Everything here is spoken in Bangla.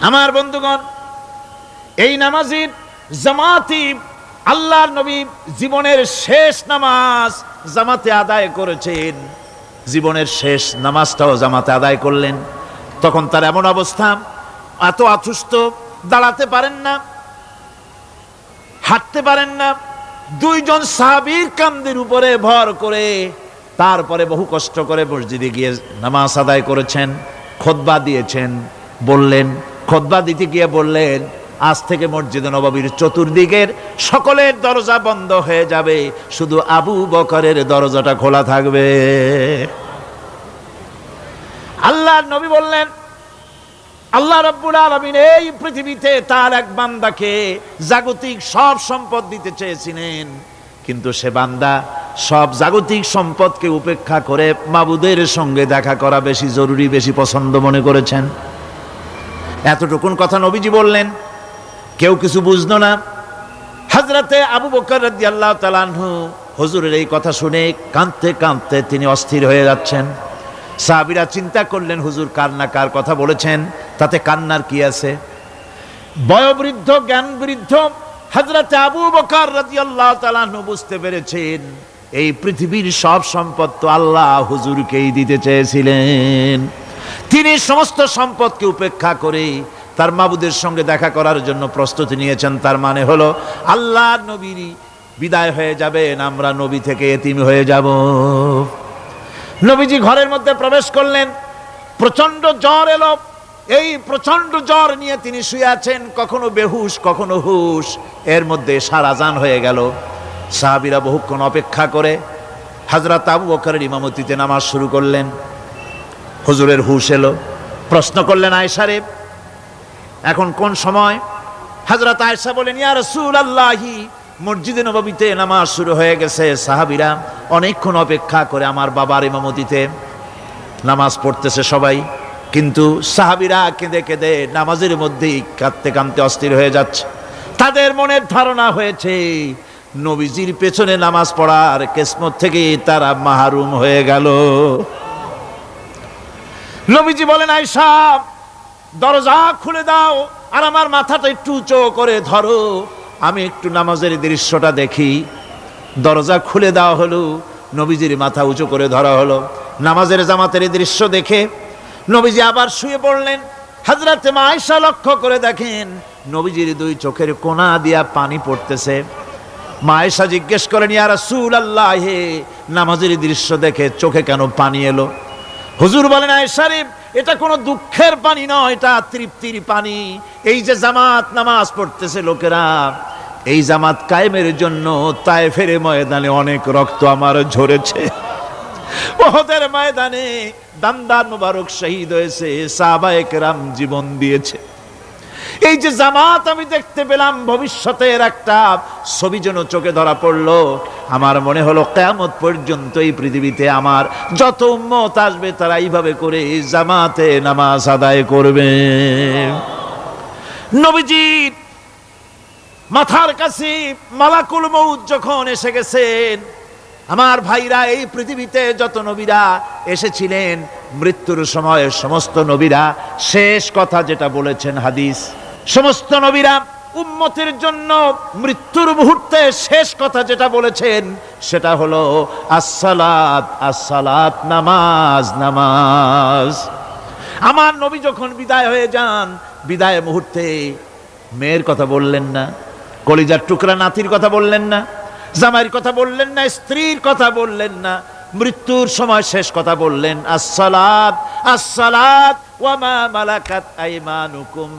আমার বন্ধুগণ, এই নামাজের জামাতি আল্লাহর নবী জীবনের শেষ নামাজ জামাতে আদায় করেছেন। জীবনের শেষ নামাজটাও জামাতে আদায় করলেন। তখন তার এমন অবস্থা, এত অসুস্থ, দাঁড়াতে পারেন না, হাঁটতে পারেন না। দুইজন সাহাবীর কাঁধের উপরে ভর করে তারপরে বহু কষ্ট করে মসজিদে গিয়ে নামাজ আদায় করেছেন। খুতবা দিয়েছেন, বললেন, খুতবা দিতে গিয়ে বললেন, আজ থেকে মসজিদে নববীর চতুর্দিকের সকলের দরজা বন্ধ হয়ে যাবে, শুধু আবু বকরের দরজাটা খোলা থাকবে। আল্লাহর নবী বললেন, আল্লাহ রাব্বুল আলামিন এই পৃথিবীতে তার এক বান্দাকে জাগতিক সব সম্পদ দিতে চেয়েছিলেন, কিন্তু সে বান্দা সব জাগতিক সম্পদকে উপেক্ষা করে মাবুদের সঙ্গে দেখা করা বেশি জরুরি, বেশি পছন্দ মনে করেছেন। এতটুকুন কথা নবীজি বললেন, কেউ কিছু বুঝলো না। হযরতে আবু বকর রাদিয়াল্লাহু তাআলা আনহু হুজুরের এই কথা শুনে কাঁদতে কাঁদতে তিনি অস্থির হয়ে যাচ্ছেন। সাহাবীরা চিন্তা করলেন, হুজুর কার না কার কথা বলেছেন, তাতে কান্নার কি আছে? বয়োবৃদ্ধ, জ্ঞান বৃদ্ধ হযরতে আবু বকর রাদিয়াল্লাহু তাআলা আনহু বুঝতে পেরেছেন এই পৃথিবীর সব সম্পদ তো আল্লাহ হুজুরকেই দিতে চেয়েছিলেন। তিনি সমস্ত সম্পদকে উপেক্ষা করে তার মাবুদের সঙ্গে দেখা করার জন্য প্রস্তুতি নিয়েছেন। তার মানে হলো আল্লাহর নবীর বিদায় হয়ে যাবেন, আমরা নবী থেকে এতিম হয়ে যাব। নবীজি ঘরের মধ্যে প্রবেশ করলেন, প্রচন্ড জ্বর এলো। এই প্রচন্ড জ্বর নিয়ে তিনি শুয়ে আছেন, কখনো বেহুশ কখনো হুশ। এর মধ্যে এশার আজান হয়ে গেল। সাহাবীরা বহুক্ষণ অপেক্ষা করে হযরত আবু বকরের ইমামতিতে নামাজ শুরু করলেন। হুজুরের হুশ এলো, প্রশ্ন করলেন, আয়েশা রে, এখন কোন সময়? হযরত আয়েশা বলেন, ইয়া রাসূলুল্লাহি, মসজিদে নববীতে নামাজ শুরু হয়ে গেছে। সাহাবীরা অনেকক্ষণ অপেক্ষা করে আমার বাবার ইমামতিতে নামাজ পড়তেছে সবাই, কিন্তু সাহাবীরা কেঁদে কেঁদে নামাজের মধ্যেই কাঁদতে কাঁদতে অস্থির হয়ে যাচ্ছে। তাদের মনের ধারণা হয়েছে নবীজির পেছনে নামাজ পড়ার কিসমত থেকে তারা মাহরুম হয়ে গেল। নবীজি বলেন, আয়েশা দরজা খুলে দাও আর আমার মাথাটা একটু উঁচু করে ধরো, আমি একটু নামাজের দৃশ্যটা দেখি। দরজা খুলে দেওয়া হলো, নবীজির মাথা উঁচু করে ধরা হলো। নামাজের জামাতের দৃশ্য দেখে নবীজি আবার শুয়ে পড়লেন। হযরতে মা আয়েশা লক্ষ্য করে দেখেন নবীজির দুই চোখের কোনা দিয়া পানি পড়তেছে। মা আয়েশা জিজ্ঞেস করেন, ইয়া রাসূলুল্লাহ, হে নামাজের দৃশ্য দেখে চোখে কেন পানি এলো? হুজুর বলেন, আয়েশা রে, এটা কোনো দুঃখের পানি নয়, এটা তৃপ্তির পানি। এই যে জামাত নামাজ পড়তেছে লোকেরা, এই জামাত কায়েমের জন্য তায়েফের ময়দানে অনেক রক্ত আমার ঝরেছে। উহুদের ময়দানে দান্দান মুবারক শহীদ হয়েছে, সাহাবায়ে কেরাম জীবন দিয়েছে। এই যে জামাত আমি দেখতে পেলাম, ভবিষ্যতের একটা ছবি যেন চোখে ধরা পড়লো। আমার মনে হলো কিয়ামত পর্যন্ত এই পৃথিবীতে আমার যত উম্মত আসবে তারা এইভাবে করে জামাতে নামাজ আদায় করবে। নবীজির মাথার কাছে মালাকুল মউত যখন এসে গেছেন, আমার ভাইরা, এই পৃথিবীতে যত নবীরা এসেছিলেন মৃত্যুর সময় সমস্ত নবীরা শেষ কথা যেটা বলেছেন, হাদিস, সমস্ত নবীরা উম্মতের জন্য মৃত্যুর মুহূর্তে শেষ কথা যেটা বলেছেন সেটা হলো আসসালাত, আসসালাত, নামাজ, নামাজ। আমার নবী যখন বিদায় হয়ে যান, বিদায় মুহূর্তে মেয়ের কথা বললেন না, কলিজার টুকরা নাতির কথা বললেন না, জামাইয়ের কথা বললেন না, স্ত্রীর কথা বললেন না। মৃত্যুর সময় শেষ কথা বললেন, আসসালাত, আসসালাত ওয়া মা মালাকাত আইমানুকুম।